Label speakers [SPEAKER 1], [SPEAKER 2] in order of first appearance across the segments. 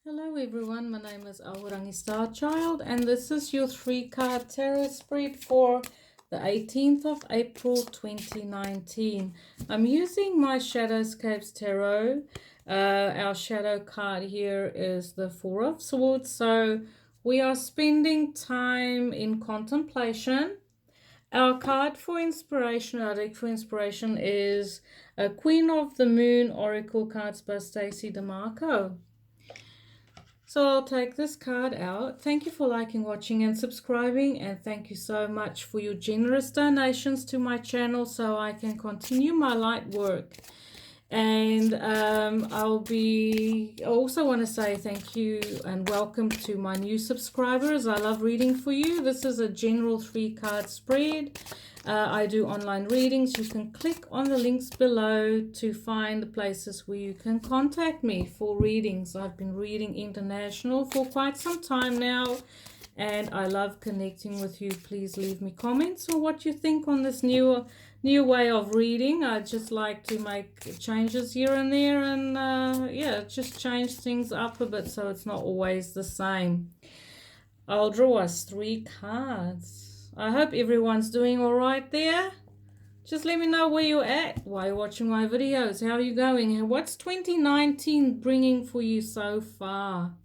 [SPEAKER 1] Hello everyone, my name is Ahorangi Starchild and this is your 3-card tarot spread for the 18th of April 2019. I'm using my Shadowscapes Tarot. Our shadow card here is the Four of Swords, so we are spending time in contemplation. Our card for inspiration, our deck for inspiration is a Queen of the Moon Oracle cards by Stacey DeMarco. So I'll take this card out. Thank you for liking, watching and subscribing, and thank you so much for your generous donations to my channel so I can continue my light work. And I also want to say thank you and welcome to my new subscribers. I love reading for you. This is a general 3-card spread. I do online readings. You can click on the links below to find the places where you can contact me for readings. I've been reading international for quite some time now, and I love connecting with you. Please leave me comments on what you think on this new way of reading. I just like to make changes here and there, and yeah, just change things up a bit so it's not always the same. I'll draw us 3 cards. I hope everyone's doing all right there. Just let me know where you're at while you're watching my videos. How are you going? What's 2019 bringing for you so far?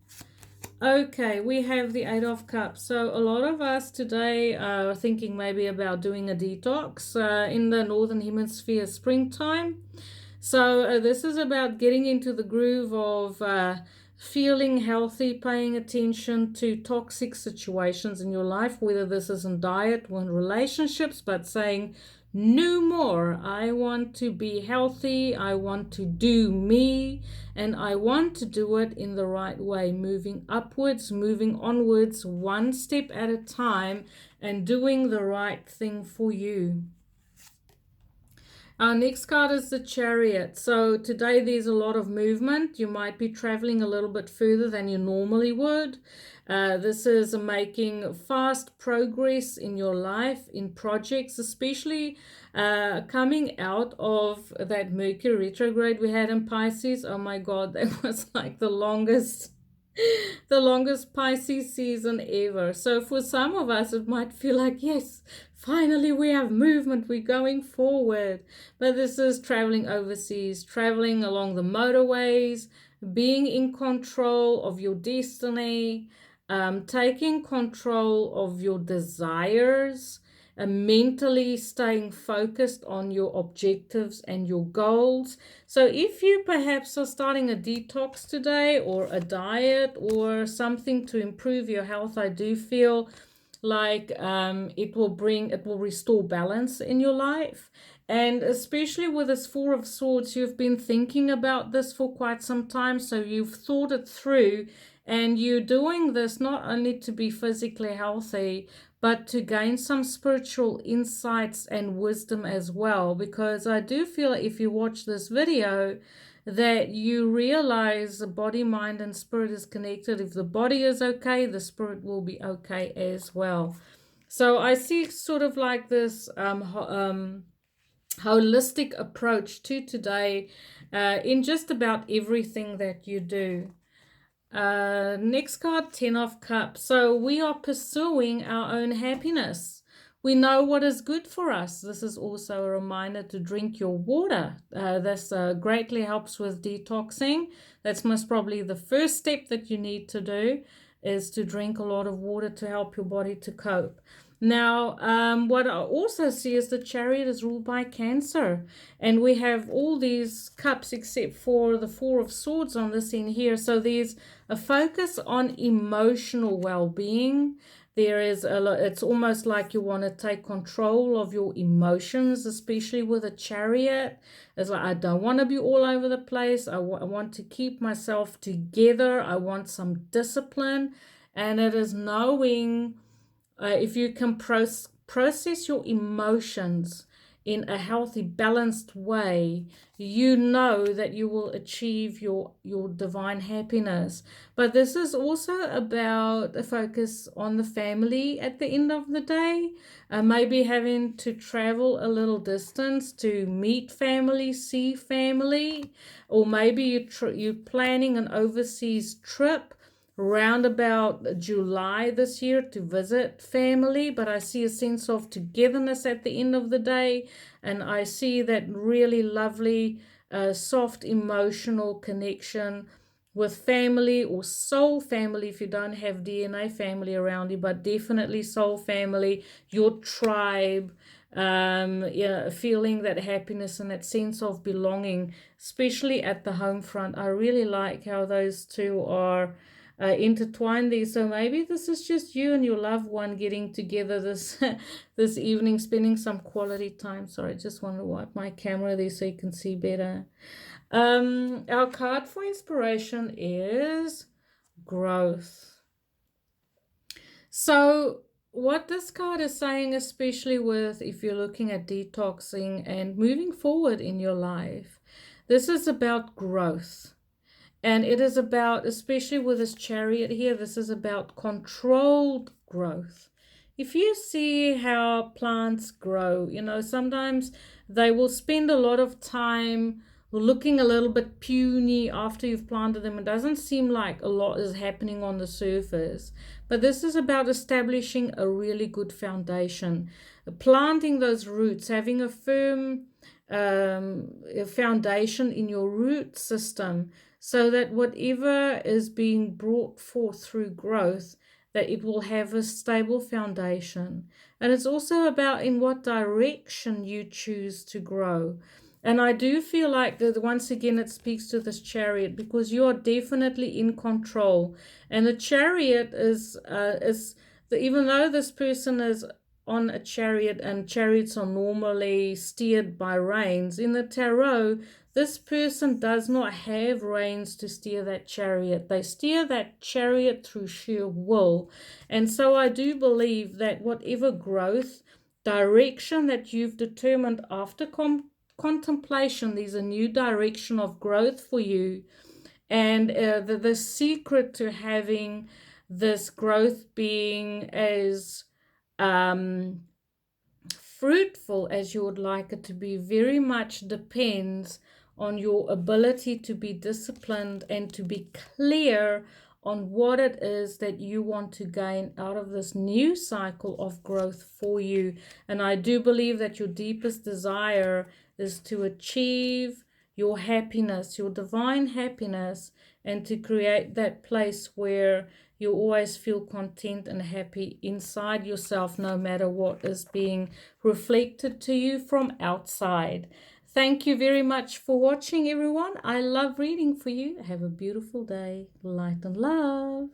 [SPEAKER 1] Okay, we have the 8 of Cups. So a lot of us today are thinking maybe about doing a detox in the Northern Hemisphere springtime. So this is about getting into the groove of feeling healthy, paying attention to toxic situations in your life, whether this is in diet or in relationships, but saying no more. I want to be healthy. I want to do me, and I want to do it in the right way, moving upwards, moving onwards, one step at a time, and doing the right thing for you. Our next card is the Chariot. So today there's a lot of movement. You might be traveling a little bit further than you normally would. This is making fast progress in your life, in projects, especially coming out of that Mercury retrograde we had in Pisces. Oh my God, that was like the longest Pisces season ever. So for some of us, it might feel like, yes, finally we have movement, we're going forward. But this is traveling overseas, traveling along the motorways, being in control of your destiny, taking control of your desires, mentally staying focused on your objectives and your goals. So if you perhaps are starting a detox today or a diet or something to improve your health, I do feel like it will restore balance in your life. And especially with this Four of Swords, you've been thinking about this for quite some time, so you've thought it through, and you're doing this not only to be physically healthy, but to gain some spiritual insights and wisdom as well. Because I do feel if you watch this video that you realize the body, mind, and spirit is connected. If the body is okay, the spirit will be okay as well. So I see sort of like this holistic approach to today in just about everything that you do. Next card, 10 of Cups. So we are pursuing our own happiness. We know what is good for us. This is also a reminder to drink your water. This greatly helps with detoxing. That's most probably the first step that you need to do, is to drink a lot of water to help your body to cope. Now, what I also see is the Chariot is ruled by Cancer, and we have all these cups except for the Four of Swords on this end here. So there's a focus on emotional well-being. There is it's almost like you want to take control of your emotions, especially with a Chariot. It's like, I don't want to be all over the place. I want to keep myself together. I want some discipline, and it is knowing if you can process your emotions in a healthy, balanced way, you know that you will achieve your divine happiness. But this is also about a focus on the family at the end of the day. Maybe having to travel a little distance to meet family, see family, or maybe you're planning an overseas trip round about July this year to visit family, but I see a sense of togetherness at the end of the day, and I see that really lovely, soft emotional connection with family or soul family if you don't have DNA family around you, but definitely soul family, your tribe. Yeah, feeling that happiness and that sense of belonging, especially at the home front. I really like how those two are intertwined there. So maybe this is just you and your loved one getting together this this evening, spending some quality time. Sorry, I just want to wipe my camera there so you can see better. Our card for inspiration is growth. So what this card is saying, especially with if you're looking at detoxing and moving forward in your life, this is about growth. And it is about, especially with this chariot here, this is about controlled growth. If you see how plants grow, sometimes they will spend a lot of time looking a little bit puny after you've planted them. It doesn't seem like a lot is happening on the surface. But this is about establishing a really good foundation, planting those roots, having a firm foundation in your root system, so that whatever is being brought forth through growth, that it will have a stable foundation. And it's also about in what direction you choose to grow. And I do feel like that once again it speaks to this chariot, because you are definitely in control. And the chariot even though this person is on a chariot, and chariots are normally steered by reins, in the tarot, this person does not have reins to steer that chariot. They steer that chariot through sheer will. And so I do believe that whatever growth direction that you've determined after contemplation, there's a new direction of growth for you. And the secret to having this growth being as fruitful as you would like it to be very much depends on your ability to be disciplined and to be clear on what it is that you want to gain out of this new cycle of growth for you. And I do believe that your deepest desire is to achieve your happiness, your divine happiness, and to create that place where you always feel content and happy inside yourself, no matter what is being reflected to you from outside. Thank you very much for watching, everyone. I love reading for you. Have a beautiful day. Light and love.